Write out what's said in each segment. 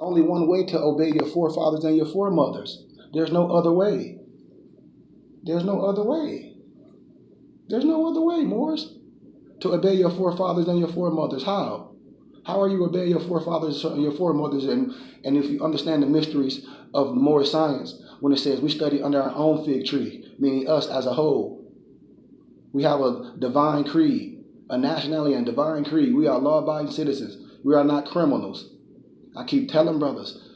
only one way to obey your forefathers and your foremothers. There's no other way. There's no other way. There's no other way, Moors, to obey your forefathers and your foremothers. How? How are you obeying your forefathers and your foremothers? And if you understand the mysteries of Moorish science, when it says we study under our own fig tree, meaning us as a whole, we have a divine creed, a nationality and divine creed. We are law-abiding citizens. We are not criminals. I keep telling brothers,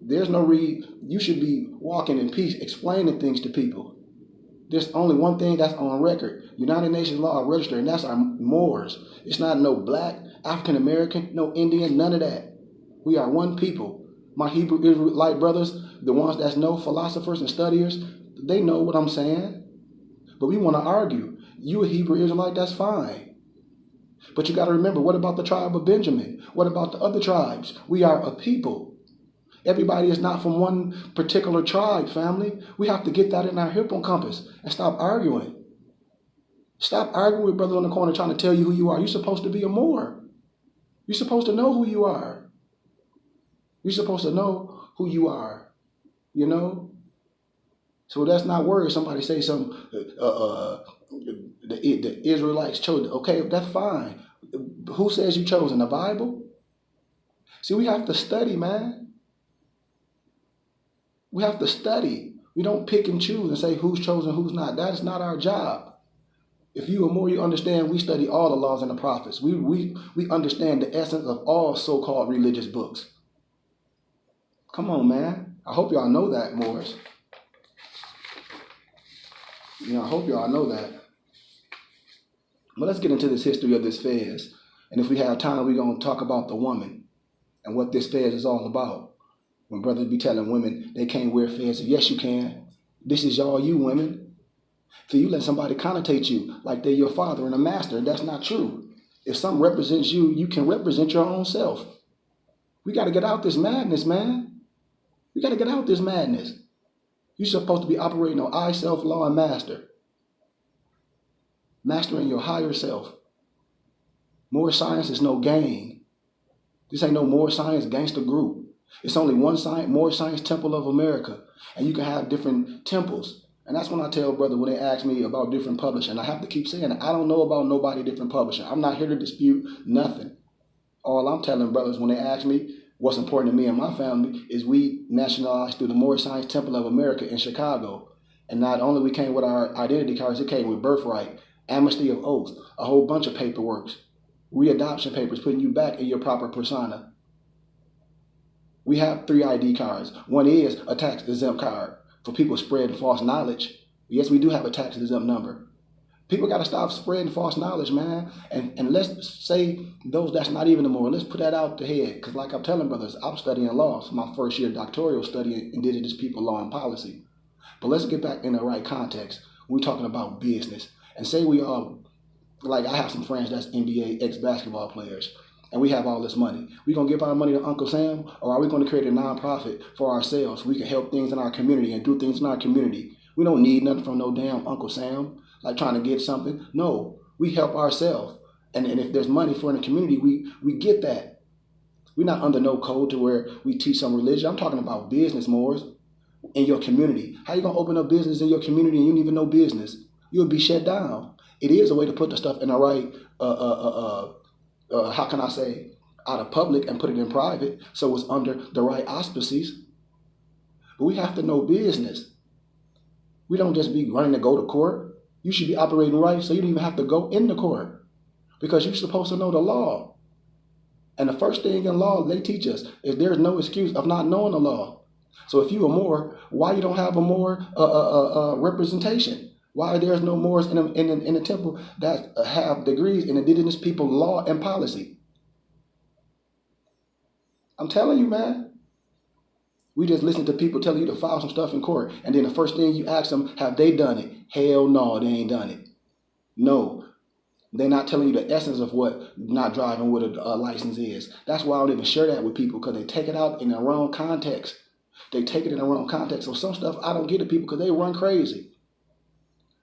there's no you should be walking in peace, explaining things to people. There's only one thing that's on record. United Nations law registered, and that's our Moors. It's not no black, African American, no Indian, none of that. We are one people. My Hebrew Israelite brothers, the ones that know philosophers and studiers, they know what I'm saying. But we want to argue. You a Hebrew Israelite, that's fine. But you got to remember, what about the tribe of Benjamin? What about the other tribes? We are a people. Everybody is not from one particular tribe, family. We have to get that in our hippocampus and stop arguing. Stop arguing with brother on the corner trying to tell you who you are. You're supposed to be a Moor. You're supposed to know who you are. You're supposed to know who you are, you know? So let's not worry. Somebody say something, the Israelites chose. Okay, that's fine. Who says you chose in the Bible? See, we have to study, man. We have to study. We don't pick and choose and say who's chosen, who's not. That is not our job. If you are more, you understand, we study all the laws and the prophets. We understand the essence of all so-called religious books. Come on, man. I hope y'all know that, Moors. You know, I hope y'all know that. But let's get into this history of this Fezz. And if we have time, we're going to talk about the woman and what this Fezz is all about. When brothers be telling women they can't wear Fezz, yes, you can. This is all you women. So you let somebody connotate you like they're your father and a master. That's not true. If something represents you, you can represent your own self. We got to get out this madness, man. We got to get out this madness. You're supposed to be operating on I, self, law, and master. Mastering your higher self. More science is no game. This ain't no more science gangster group. It's only one science, more science temple of America. And you can have different temples. And that's when I tell brother when they ask me about different publishing. I have to keep saying it. I don't know about nobody different publishing. I'm not here to dispute nothing. All I'm telling brothers when they ask me what's important to me and my family is we nationalized through the More Science Temple of America in Chicago. And not only we came with our identity cards, it came with birthright, amnesty of oath, a whole bunch of paperwork, readoption papers, putting you back in your proper persona. We have 3 ID cards. One is a tax exempt card for people spreading false knowledge. Yes, we do have a tax exempt number. People got to stop spreading false knowledge, man. And let's say those that's not even more. Let's put that out the head. Because like I'm telling brothers, I'm studying law. It's my first year doctoral studying indigenous people law and policy. But let's get back in the right context. We're talking about business. And say we all, like I have some friends that's NBA ex-basketball players. And we have all this money. We going to give our money to Uncle Sam, or are we going to create a nonprofit for ourselves so we can help things in our community and do things in our community? We don't need nothing from no damn Uncle Sam, like trying to get something. No, we help ourselves. And if there's money for in the community, we get that. We're not under no code to where we teach some religion. I'm talking about business, Moors, in your community. How you going to open up business in your community and you don't even know business? You'll be shut down. It is a way to put the stuff in the right how can I say, out of public and put it in private so it's under the right auspices. But we have to know business. We don't just be running to go to court. You should be operating right so you don't even have to go into court because you're supposed to know the law. And the first thing in law they teach us is there's no excuse of not knowing the law. So if you are more, why you don't have a more representation? Why there's no Moors in the temple that have degrees in indigenous people law and policy? I'm telling you, man. We just listen to people telling you to file some stuff in court. And then the first thing you ask them, have they done it? Hell no, they ain't done it. No. They're not telling you the essence of what not driving with a license is. That's why I don't even share that with people because they take it out in the wrong context. They take it in the wrong context. So some stuff I don't get to people because they run crazy.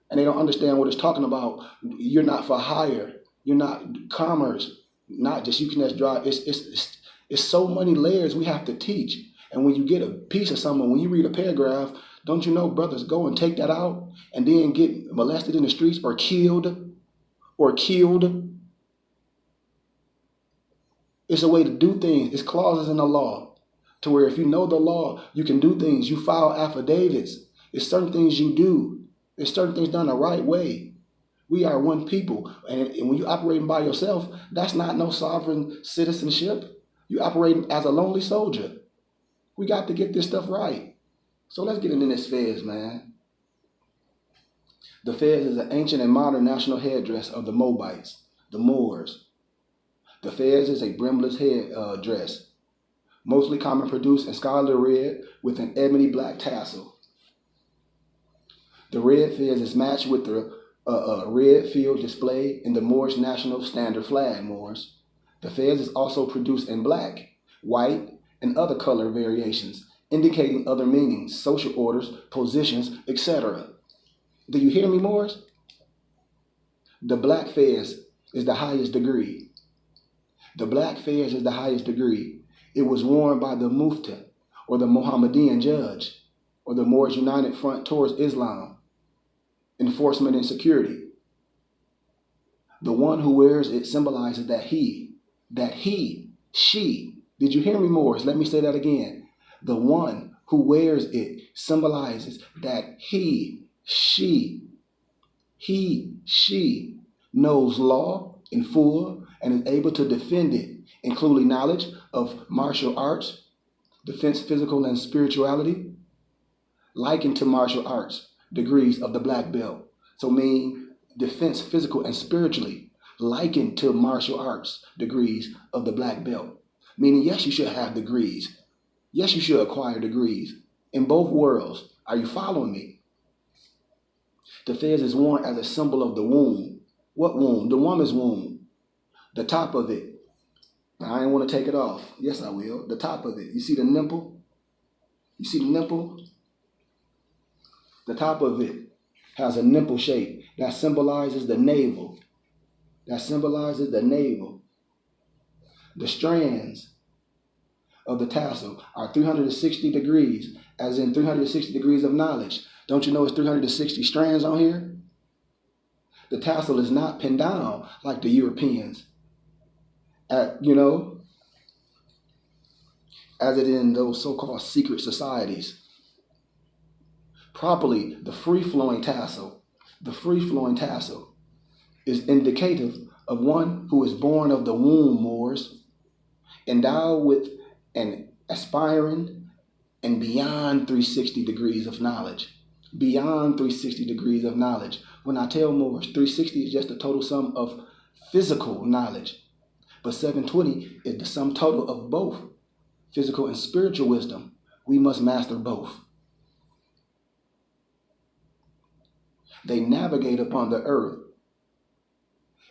And they don't understand what it's talking about. You're not for hire. You're not commerce. Not just you can just drive. It's It's so many layers we have to teach. And when you get a piece of something, when you read a paragraph, don't you know brothers go and take that out and then get molested in the streets or killed or killed? It's a way to do things. It's clauses in the law to where if you know the law, you can do things. You file affidavits. It's certain things you do. There's certain things done the right way. We are one people. And when you operating by yourself, that's not no sovereign citizenship. You operating as a lonely soldier. We got to get this stuff right. So let's get into this Fezz, man. The Fezz is an ancient and modern national headdress of the Moabites, the Moors. The Fezz is a brimless head dress, mostly common produced in scarlet red with an ebony black tassel. The red Fezz is matched with the red field display in the Moorish national standard flag, Moors. The Fezz is also produced in black, white, and other color variations, indicating other meanings, social orders, positions, etc. Do you hear me, Moors? The black Fezz is the highest degree. The black Fezz is the highest degree. It was worn by the Mufti, or the Mohammedan judge, or the Moorish United Front towards Islam, enforcement and security. The one who wears it symbolizes she. Did you hear me, Moors? Let me say that again. The one who wears it symbolizes that she knows law in full and is able to defend it, including knowledge of martial arts, defense, physical, and spirituality, likened to martial arts degrees of the black belt. So mean defense, physical, and spiritually, likened to martial arts degrees of the black belt. Meaning, yes, you should have degrees. Yes, you should acquire degrees in both worlds. Are you following me? The Fezz is worn as a symbol of the womb. What womb? The woman's womb. The top of it. Now, I didn't want to take it off. Yes, I will. The top of it. You see the nipple? You see the nipple? The top of it has a nipple shape that symbolizes the navel. That symbolizes the navel. The strands of the tassel are 360 degrees, as in 360 degrees of knowledge. Don't you know it's 360 strands on here? The tassel is not pinned down like the Europeans, as it in those so-called secret societies. Properly, the free-flowing tassel is indicative of one who is born of the womb, Moors, endowed with an aspiring and beyond 360 degrees of knowledge. Beyond 360 degrees of knowledge. When I tell Moors, 360 is just the total sum of physical knowledge. But 720 is the sum total of both physical and spiritual wisdom. We must master both. They navigate upon the earth,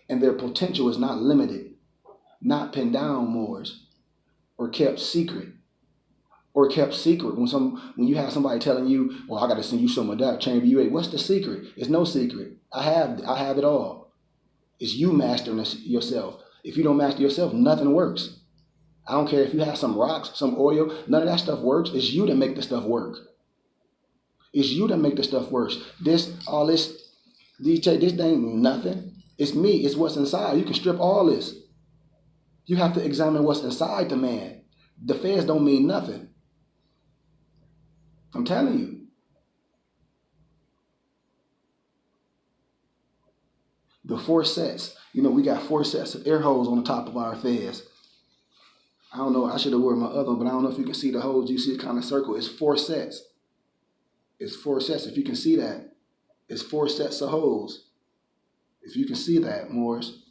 and their potential is not limited, not pinned down, Moors, or kept secret. When you have somebody telling you, well, I got to send you some of that, chamber you ate. What's the secret? It's no secret. I have it all. It's you mastering yourself. If you don't master yourself, nothing works. I don't care if you have some rocks, some oil, none of that stuff works. It's you that make the stuff work. It's you that make the stuff work. This ain't nothing. It's me. It's what's inside. You can strip all this. You have to examine what's inside the man. The Fezz don't mean nothing. I'm telling you. The 4 sets. We got 4 sets of air holes on the top of our Fezz. I don't know. I should have worn my other one, but I don't know if you can see the holes. You see it kind of circle. It's 4 sets. It's 4 sets. If you can see that, it's 4 sets of holes. If you can see that, Moors.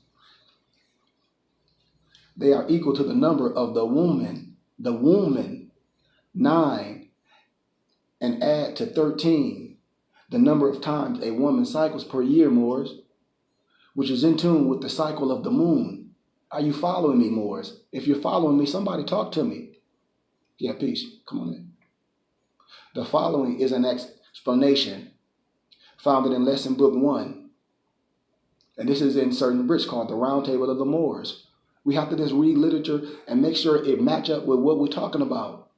They are equal to the number of the woman, 9, and add to 13 the number of times a woman cycles per year, Moors, which is in tune with the cycle of the moon. Are you following me, Moors? If you're following me, somebody talk to me. Yeah, peace. Come on in. The following is an explanation founded in Lesson Book 1. And this is in certain books called the Round Table of the Moors. We have to just read literature and make sure it match up with what we're talking about.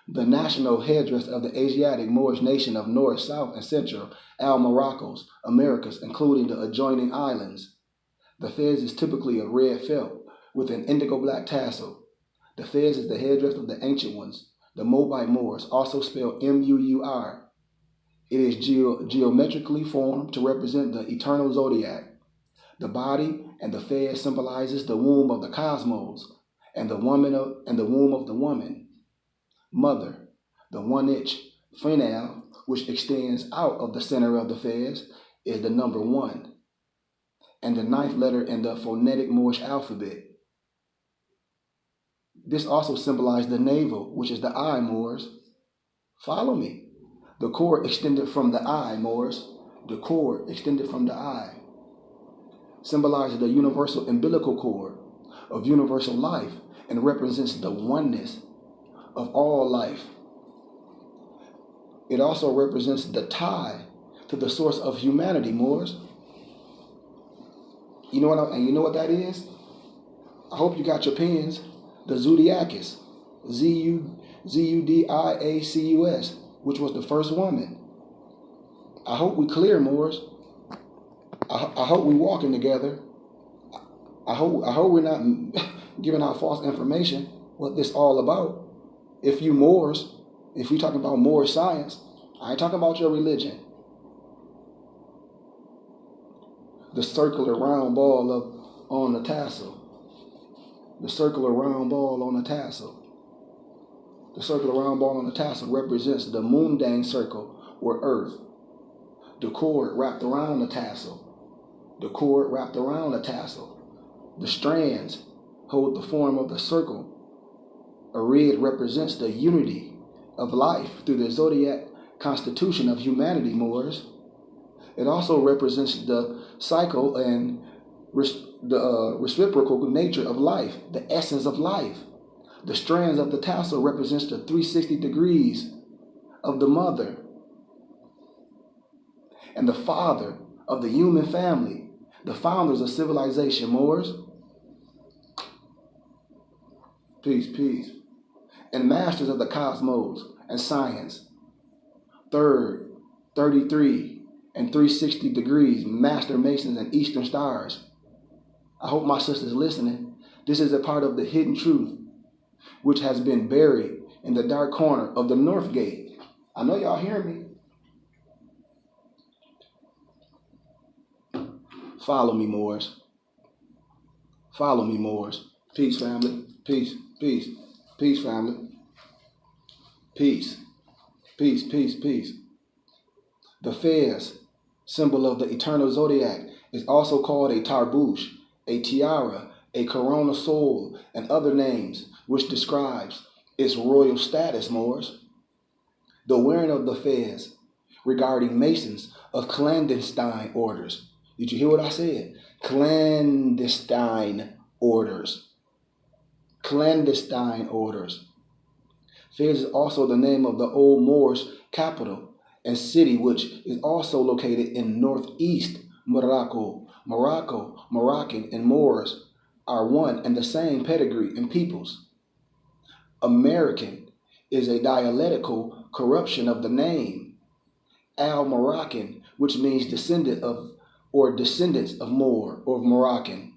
The national headdress of the Asiatic Moorish nation of North, South, and Central Al-Moroccos, Americas, including the adjoining islands. The fez is typically of red felt with an indigo black tassel. The fez is the headdress of the ancient ones, the Moabite Moors, also spelled M-U-U-R. It is geometrically formed to represent the eternal zodiac. The body and the fez symbolizes the womb of the cosmos and the womb of the woman. Mother, the 1-inch frenelle, which extends out of the center of the fez, is the number 1, and the 9th letter in the phonetic Moorish alphabet. This also symbolizes the navel, which is the eye, Moors. Follow me. The cord extended from the eye, Moors. The cord extended from the eye symbolizes the universal umbilical cord of universal life and represents the oneness of all life. It also represents the tie to the source of humanity, Moors. You know what that is? I hope you got your pens. The Zodiacus, Zudiacus, which was the first woman. I hope we clear, Moors. I hope we walking together. I hope we're not giving out false information. What this all about? If we talking about Moorish science, I ain't talking about your religion. The circular round ball on the tassel. The circular round ball on the tassel. The circular round ball on the tassel represents the mundane circle or earth. The cord wrapped around the tassel. The cord wrapped around the tassel. The strands hold the form of the circle. A red represents the unity of life through the zodiac constitution of humanity, Moors. It also represents the cycle and the reciprocal nature of life, the essence of life. The strands of the tassel represents the 360 degrees of the mother and the father of the human family, the founders of civilization, Moors. Peace, peace. And masters of the cosmos and science. Third, 33, and 360 degrees, master masons and eastern stars. I hope my sister's listening. This is a part of the hidden truth, which has been buried in the dark corner of the North Gate. I know y'all hear me. Follow me, Moors. Follow me, Moors. Peace, family. Peace, peace, peace, family. Peace, peace, peace, peace. The Fez, symbol of the eternal zodiac, is also called a tarbouche, a tiara, a corona soul, and other names, which describes its royal status, Moors. The wearing of the Fez regarding Masons of clandestine orders. Did you hear what I said? Clandestine orders. Clandestine orders. Fez is also the name of the old Moorish capital and city, which is also located in northeast Morocco. Moroccan, and Moors are one and the same pedigree and peoples. American is a dialectical corruption of the name Al-Moroccan, which means descendant of or descendants of Moor or Moroccan.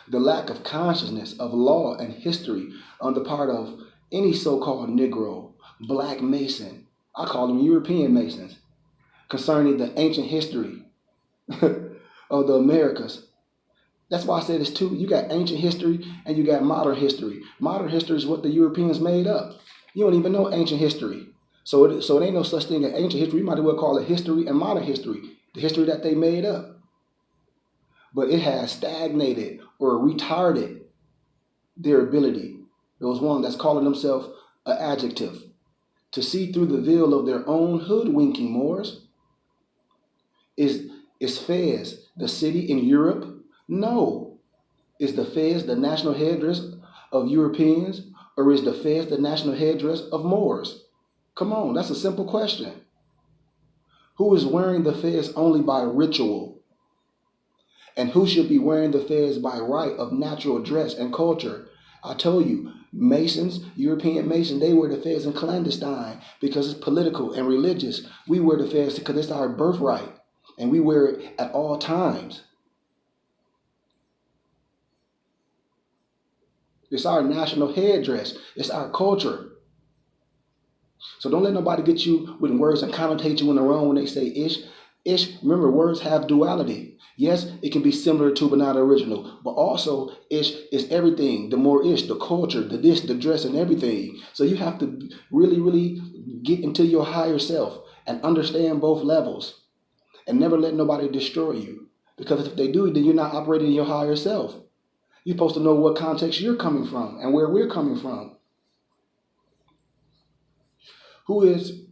The lack of consciousness of law and history on the part of any so-called Negro, Black Mason, I call them European Masons, concerning the ancient history of the Americas. That's why I say this too. You got ancient history and you got modern history. Modern history is what the Europeans made up. You don't even know ancient history. So it ain't no such thing as ancient history. You might as well call it history and modern history, the history that they made up. But it has stagnated or retarded their ability. There was one that's calling themselves an adjective to see through the veil of their own hoodwinking, Moors. Is Fez the city in Europe? No. Is the Fez the national headdress of Europeans, or is the Fez the national headdress of Moors? Come on, that's a simple question. Who is wearing the Fez only by ritual And who should be wearing the fez by right of natural dress and culture? I told you, Masons, European Masons, they wear the fez in clandestine because it's political and religious. We wear the fez because it's our birthright, and we wear it at all times. It's our national headdress. It's our culture. So don't let nobody get you with words and connotate you in the wrong when they say ish. Ish, remember, words have duality. Yes, it can be similar to but not original. But also, ish is everything. The more ish, the culture, the this, the dress, and everything. So you have to really, really get into your higher self and understand both levels. And never let nobody destroy you. Because if they do, then you're not operating in your higher self. You're supposed to know what context you're coming from and where we're coming from. Who is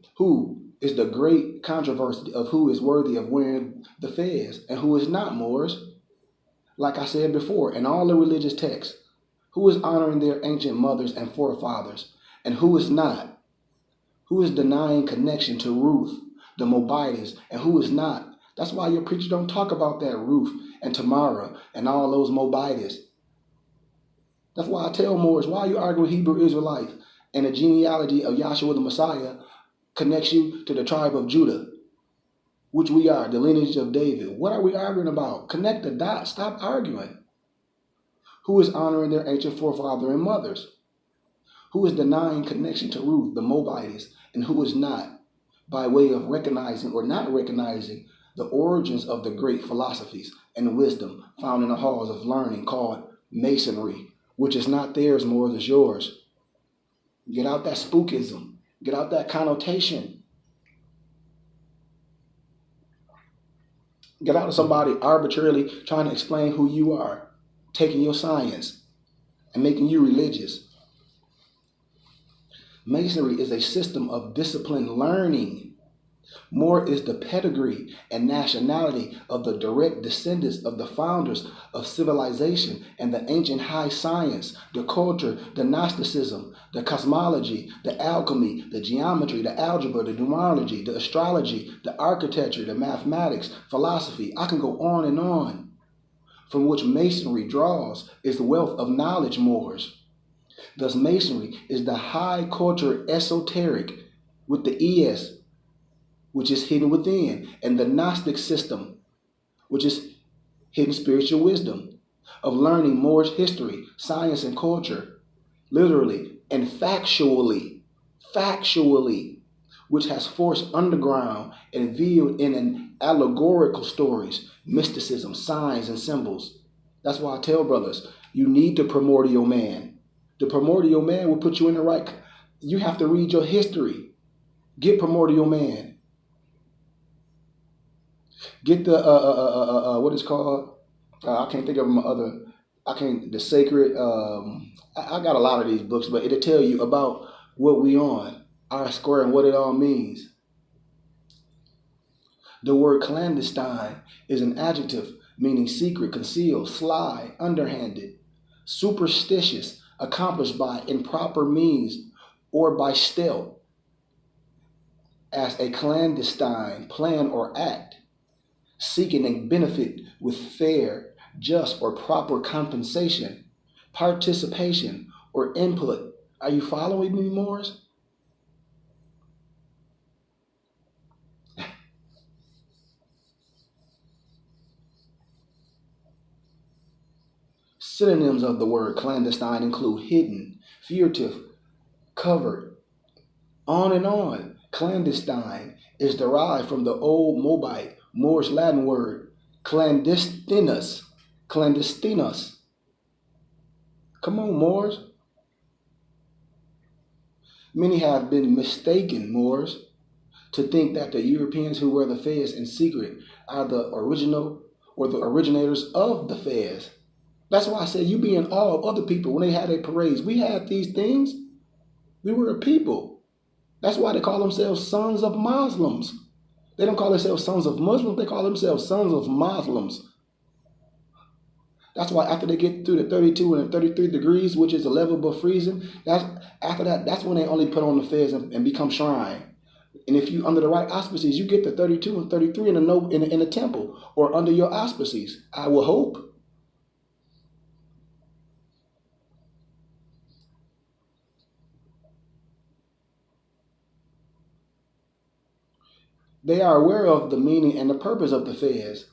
the great controversy of who is worthy of wearing the fez and who is not, Moors? Like I said before, in all the religious texts, who is honoring their ancient mothers and forefathers and who is not? Who is denying connection to Ruth, the Moabites, and who is not? That's why your preacher don't talk about that Ruth and Tamara and all those Moabites. That's why I tell Moors, why are you arguing with Hebrew Israelites? And the genealogy of Yahshua the Messiah connects you to the tribe of Judah, which we are, the lineage of David. What are we arguing about? Connect the dots. Stop arguing. Who is honoring their ancient forefather and mothers? Who is denying connection to Ruth, the Moabites, and who is not, by way of recognizing or not recognizing the origins of the great philosophies and wisdom found in the halls of learning called Masonry, which is not theirs, more than yours. Get out that spookism. Get out that connotation. Get out of somebody arbitrarily trying to explain who you are, taking your science and making you religious. Masonry is a system of disciplined learning. More is the pedigree and nationality of the direct descendants of the founders of civilization and the ancient high science, the culture, the Gnosticism, the cosmology, the alchemy, the geometry, the algebra, the numerology, the astrology, the architecture, the mathematics, philosophy. I can go on and on. From which Masonry draws its wealth of knowledge, Moors. Thus, Masonry is the high culture esoteric with the ES, which is hidden within, and the Gnostic system, which is hidden spiritual wisdom, of learning Moorish history, science, and culture, literally and factually, which has forced underground and viewed in an allegorical stories, mysticism, signs, and symbols. That's why I tell brothers, you need the primordial man. The primordial man will put you in the right. You have to read your history. Get primordial man. Get the what is called? I can't think of my other. The sacred. I got a lot of these books, but it'll tell you about what we on, our square, and what it all means. The word clandestine is an adjective meaning secret, concealed, sly, underhanded, superstitious, accomplished by improper means or by stealth, as a clandestine plan or act, seeking a benefit with fair, just, or proper compensation, participation, or input. Are you following me, Moors? Synonyms of the word clandestine include hidden, furtive, covered, on and on. Clandestine is derived from the old Moabite Moorish Latin word clandestinus. Clandestinus. Come on, Moors. Many have been mistaken, Moors, to think that the Europeans who wear the fez in secret are the original or the originators of the fez. That's why I said you be in awe of other people when they had their parades. We had these things. We were a people. That's why they call themselves sons of Muslims. They don't call themselves sons of Muslims. They call themselves sons of Muslims. That's why after they get through the 32 and 33 degrees, which is a level above freezing, that's when they only put on the fez and become shrine. And if you under the right auspices, you get the 32 and 33 in the no in the temple or under your auspices. I will hope. They are aware of the meaning and the purpose of the fez,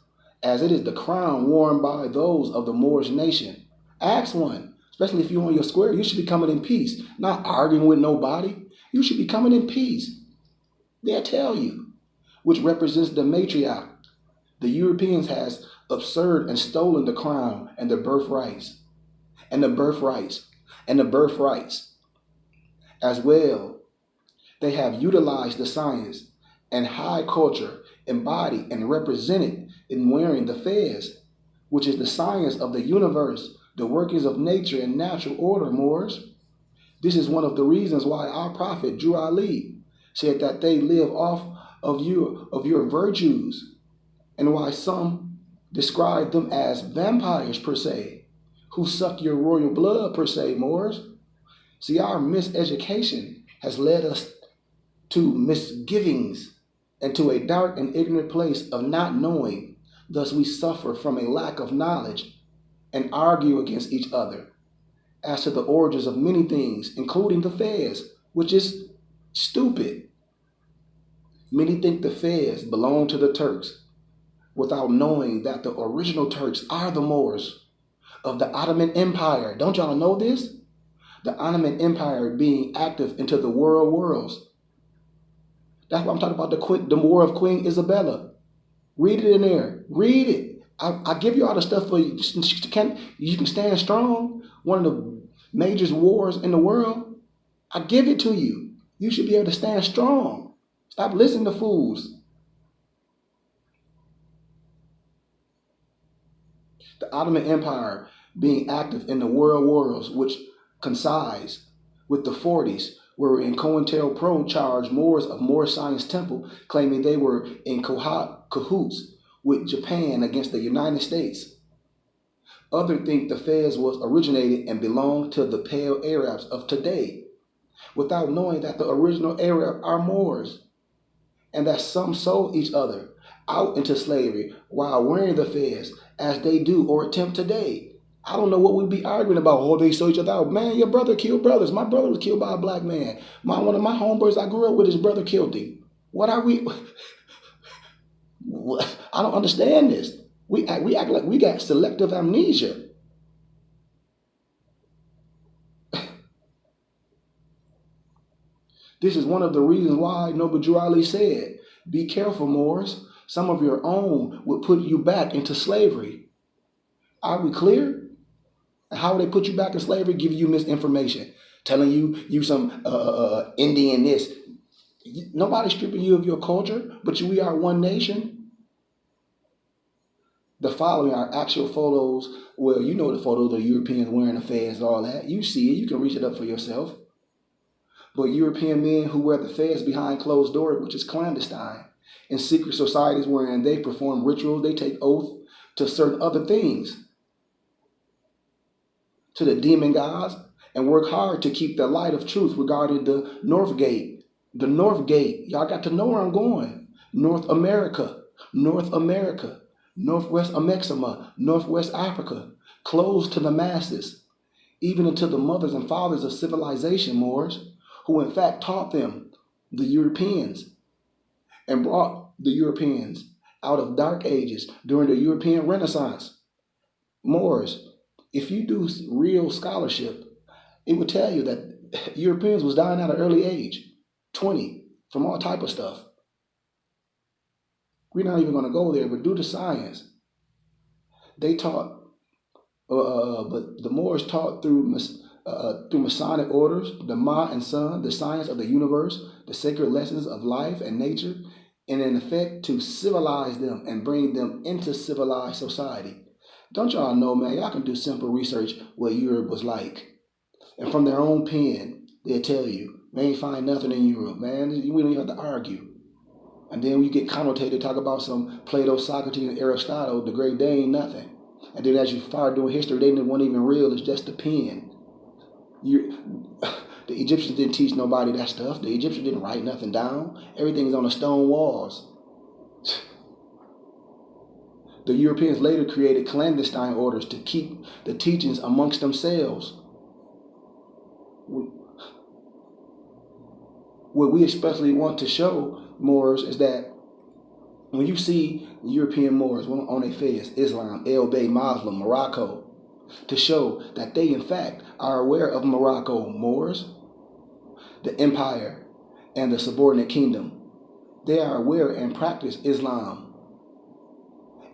as it is the crown worn by those of the Moorish nation. Ask one, especially if you're on your square, you should be coming in peace, not arguing with nobody. You should be coming in peace. They'll tell you, which represents the matriarch. The Europeans has absurd and stolen the crown and the birthrights, and the birthrights, and the birthrights as well. They have utilized the science and high culture embodied and represented in wearing the fez, which is the science of the universe, the workings of nature and natural order, Moors. This is one of the reasons why our prophet, Drew Ali, said that they live off of your virtues, and why some describe them as vampires per se, who suck your royal blood per se, Moors. See, our miseducation has led us to misgivings and to a dark and ignorant place of not knowing. Thus we suffer from a lack of knowledge and argue against each other as to the origins of many things, including the fez, which is stupid. Many think the fez belong to the Turks without knowing that the original Turks are the Moors of the Ottoman Empire. Don't y'all know this? The Ottoman Empire being active into the worlds. That's why I'm talking about the War of Queen Isabella. Read it in there. Read it. I give you all the stuff for you. You can stand strong. One of the major wars in the world. I give it to you. You should be able to stand strong. Stop listening to fools. The Ottoman Empire being active in the worlds, which coincides with the 40s, where in COINTELPRO charged Moors of Moorish Science Temple, claiming they were in cahoots with Japan against the United States. Others think the fez was originated and belonged to the pale Arabs of today, without knowing that the original Arab are Moors, and that some sold each other out into slavery while wearing the fez, as they do or attempt today. I don't know what we'd be arguing about. Oh, they sold each other out. Man, your brother killed brothers. My brother was killed by a black man. One of my homeboys I grew up with, his brother killed him. What are we? I don't understand this. We act like we got selective amnesia. This is one of the reasons why Noble Drew Ali said, be careful, Moors. Some of your own would put you back into slavery. Are we clear? How they put you back in slavery? Give you misinformation, telling you some Indian this. Nobody's stripping you of your culture, but we are one nation. The following are actual photos. Well, you know the photos of Europeans wearing the fez and all that. You see it. You can reach it up for yourself. But European men who wear the fez behind closed doors, which is clandestine, in secret societies wherein they perform rituals, they take oath to certain other things, to the demon gods, and work hard to keep the light of truth regarding the North Gate. The North Gate, y'all got to know where I'm going. North America, Northwest Amexima, Northwest Africa, closed to the masses, even unto the mothers and fathers of civilization, Moors, who in fact taught them, the Europeans, and brought the Europeans out of dark ages during the European Renaissance. Moors, if you do real scholarship, it would tell you that Europeans was dying at an early age, 20, from all type of stuff. We're not even going to go there, but due to science, they taught, but the Moors taught through Masonic orders, the Ma and Sun, the science of the universe, the sacred lessons of life and nature, and in effect to civilize them and bring them into civilized society. Don't y'all know, man, y'all can do simple research what Europe was like. And from their own pen, they'll tell you, we ain't find nothing in Europe, man. We don't even have to argue. And then when you get connotated, talk about some Plato, Socrates, and Aristotle, the great, they ain't nothing. And then as you start doing history, they weren't even real, it's just a pen. The Egyptians didn't teach nobody that stuff. The Egyptians didn't write nothing down. Everything's on the stone walls. The Europeans later created clandestine orders to keep the teachings amongst themselves. What we especially want to show Moors is that when you see the European Moors on a Fez, Islam, El Bay, Muslim, Morocco, to show that they in fact are aware of Morocco Moors, the empire, and the subordinate kingdom. They are aware and practice Islam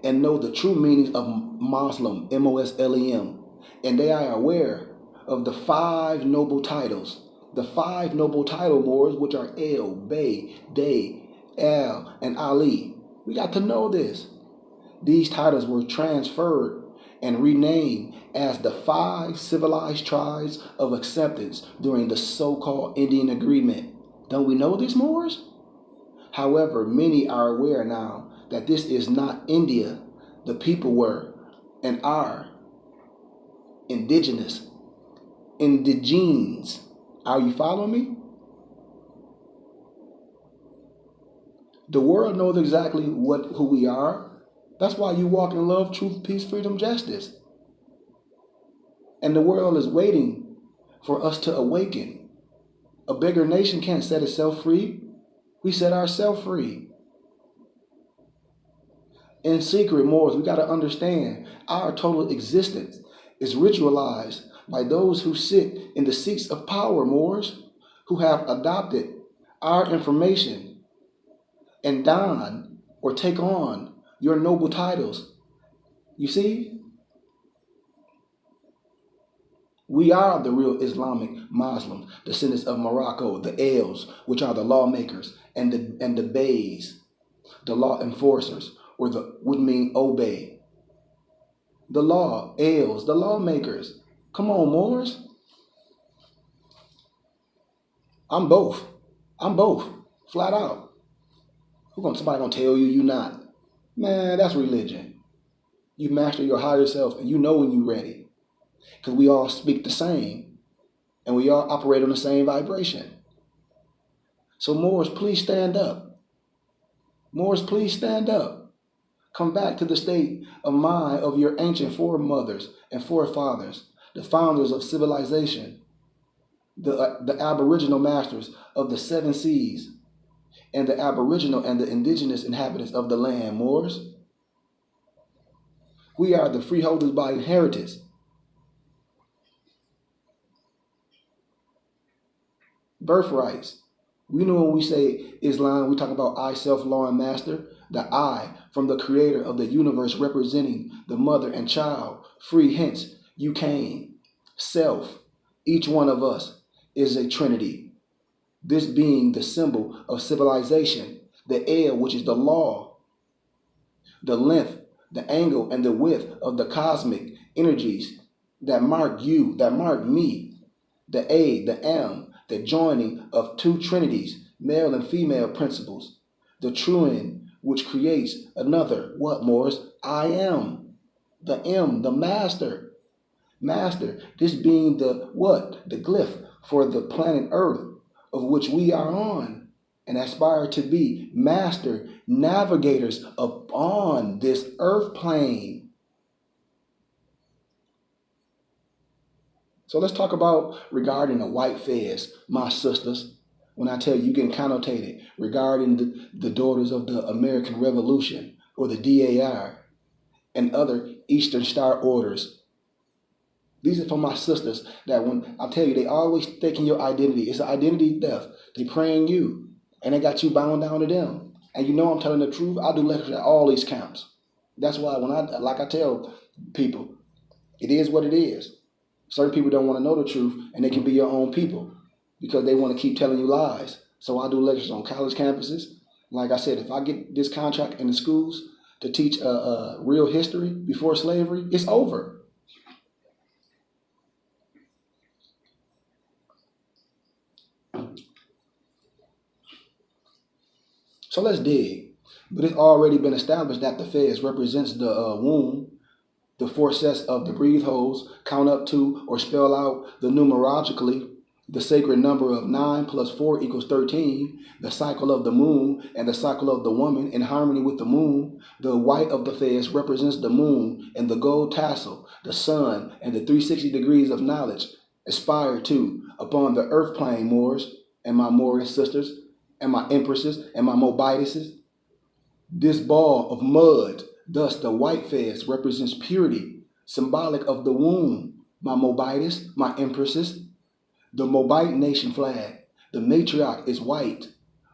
and know the true meanings of Muslim, M-O-S-L-E-M. And they are aware of the 5 noble titles. The 5 noble title Moors, which are El, Bey, Dey, El, and Ali. We got to know this. These titles were transferred and renamed as the 5 civilized tribes of acceptance during the so-called Indian Agreement. Don't we know this, Moors? However, many are aware now that this is not India. The people were and are indigenous, indigenes. Are you following me? The world knows exactly who we are. That's why you walk in love, truth, peace, freedom, justice. And the world is waiting for us to awaken. A bigger nation can't set itself free. We set ourselves free. In secret, Moors, we got to understand our total existence is ritualized by those who sit in the seats of power, Moors, who have adopted our information and don or take on your noble titles. You see? We are the real Islamic Muslims, descendants of Morocco, the Els, which are the lawmakers, and the Beys, the law enforcers, or would mean obey. The law, Els, the lawmakers. Come on, Moors. I'm both. Flat out. Somebody gonna tell you you not? Man, that's religion. You master your higher self and you know when you're ready. Because we all speak the same and we all operate on the same vibration. So Moors, please stand up. Moors, please stand up. Come back to the state of mind of your ancient foremothers and forefathers, the founders of civilization, the aboriginal masters of the 7 seas, and the aboriginal and the indigenous inhabitants of the land, Moors. We are the freeholders by inheritance. Birthrights. We know when we say Islam, we talk about I, self, law, and master. The I from the creator of the universe representing the mother and child. Free, hence, you came. Self, each one of us is a trinity. This being the symbol of civilization. The El, which is the law. The length, the angle, and the width of the cosmic energies that mark you, that mark me. The A, the M, the joining of 2 trinities, male and female principles. The truing, which creates another, what, Moors? I am. The M, the master. Master, this being the what? The glyph for the planet Earth, of which we are on, and aspire to be master navigators upon this earth plane. So let's talk about regarding the white Fez, my sisters. When I tell you getting connotated regarding the daughters of the American Revolution or the DAR and other Eastern Star Orders. These are for my sisters that when I tell you, they always taking your identity. It's an identity theft. They praying you and they got you bound down to them. And you know I'm telling the truth. I do lectures at all these camps. That's why when I tell people, it is what it is. Certain people don't want to know the truth and they can be your own people because they want to keep telling you lies. So I do lectures on college campuses. Like I said, if I get this contract in the schools to teach real history before slavery, it's over. So let's dig. But it's already been established that the Fez represents the womb, the 4 sets of the breathe holes, count up to or spell out the numerologically, the sacred number of 9 plus 4 equals 13, the cycle of the moon and the cycle of the woman in harmony with the moon. The white of the Fezz represents the moon and the gold tassel, the sun, and the 360 degrees of knowledge aspired to upon the earth plane, Moors, and my Moorish sisters, and my empresses, and my Mobiduses. This ball of mud, thus the white Fezz, represents purity, symbolic of the womb, my Mobidus, my empresses. The Mobite nation flag, the matriarch is white,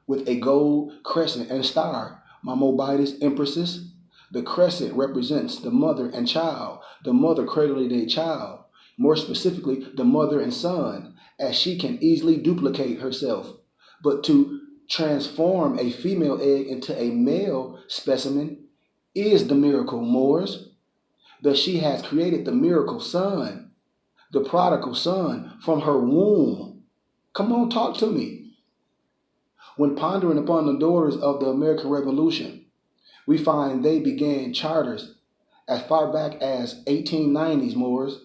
with a gold crescent and star, my Mobidus empresses. The crescent represents the mother and child, the mother cradling a child, more specifically the mother and son, as she can easily duplicate herself. But to transform a female egg into a male specimen is the miracle, Moors. Thus she has created the miracle son, the prodigal son from her womb. Come on, talk to me. When pondering upon the daughters of the American Revolution, we find they began charters as far back as 1890s, Moors.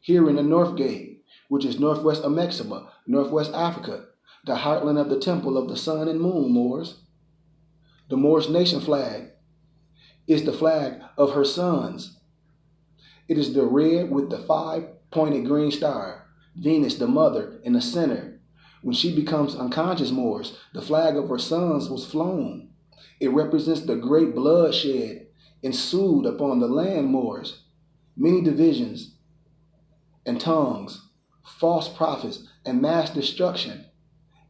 Here in the North Gate, which is northwest of Mexico, northwest Africa, the heartland of the temple of the sun and moon, Moors. The Moorish nation flag is the flag of her sons. It is the red with the 5-pointed green star, Venus, the mother, in the center. When she becomes unconscious, Moors, the flag of her sons was flown. It represents the great bloodshed ensued upon the land, Moors. Many divisions and tongues, false prophets, and mass destruction,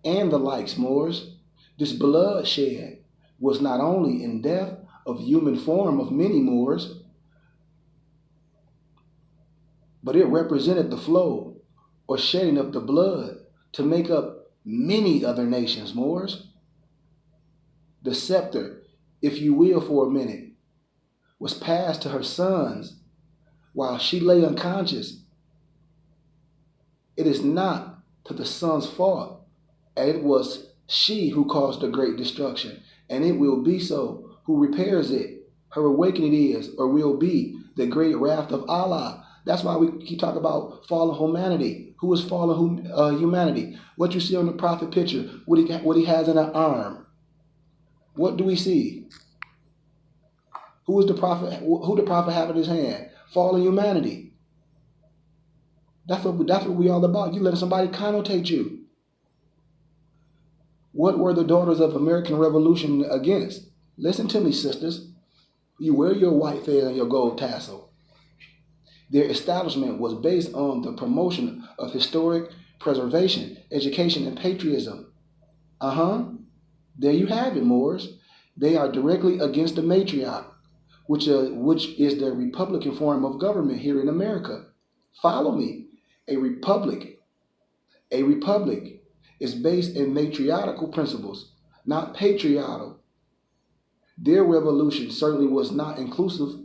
and the likes, Moors. This bloodshed was not only in death of human form of many, Moors, but it represented the flow or shedding of the blood to make up many other nations, Moors. The scepter, if you will for a minute, was passed to her sons while she lay unconscious. It is not to the son's fault, and it was she who caused the great destruction, and it will be so who repairs it. Her awakening is, or will be, the great wrath of Allah. That's why we keep talking about fallen humanity. Who is fallen humanity? What you see on the prophet picture, what he has in an arm. What do we see? Who is the prophet? Who the prophet have in his hand? Fallen humanity. That's what we all about. You letting somebody connotate you. What were the daughters of American Revolution against? Listen to me, sisters. You wear your white Fezz and your gold tassel. Their establishment was based on the promotion of historic preservation, education, and patriotism. There you have it, Moors. They are directly against the matriarch, which is the Republican form of government here in America. Follow me. A republic is based in matriarchal principles, not patriarchal. Their revolution certainly was not inclusive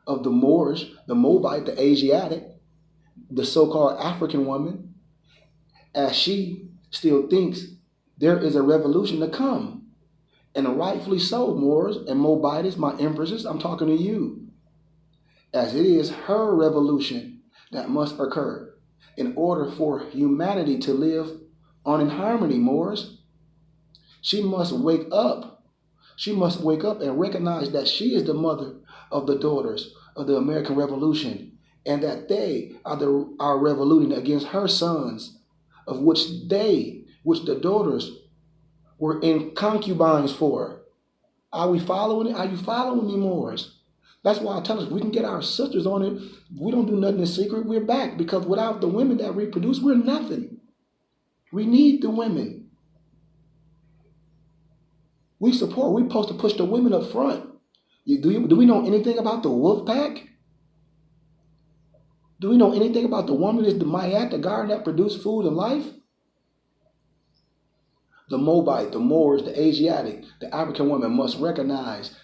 of the Moorish, the Mobite, the Asiatic, the so-called African woman, as she still thinks there is a revolution to come. And rightfully so, Moors and Mobites, my empresses, I'm talking to you. As it is her revolution that must occur in order for humanity to live on in harmony, Moors. She must wake up. She must wake up and recognize that she is the mother of the daughters of the American Revolution, and that they are revoluting against her sons, of which the daughters were in concubines for. Are we following it? Are you following me, Moors? That's why I tell us we can get our sisters on it. We don't do nothing in secret. We're back, because without the women that reproduce, we're nothing. We need the women. We're supposed to push the women up front. Do we know anything about the wolf pack? Do we know anything about the woman that's the Mayat, the garden that produced food and life? The Mobite, the Moors, the Asiatic, the African woman must recognize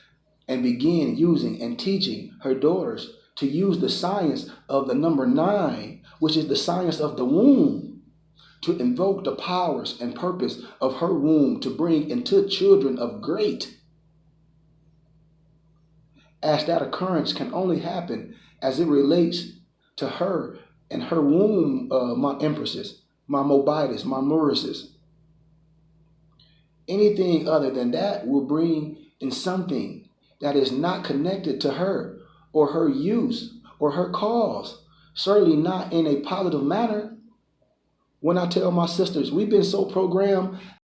and begin using and teaching her daughters to use the science of the number 9, which is the science of the womb, to invoke the powers and purpose of her womb to bring into children of great. As that occurrence can only happen as it relates to her and her womb, my empresses, my mobitis, my murisis. Anything other than that will bring in something that is not connected to her or her use or her cause. Certainly not in a positive manner. When I tell my sisters, we've been so programmed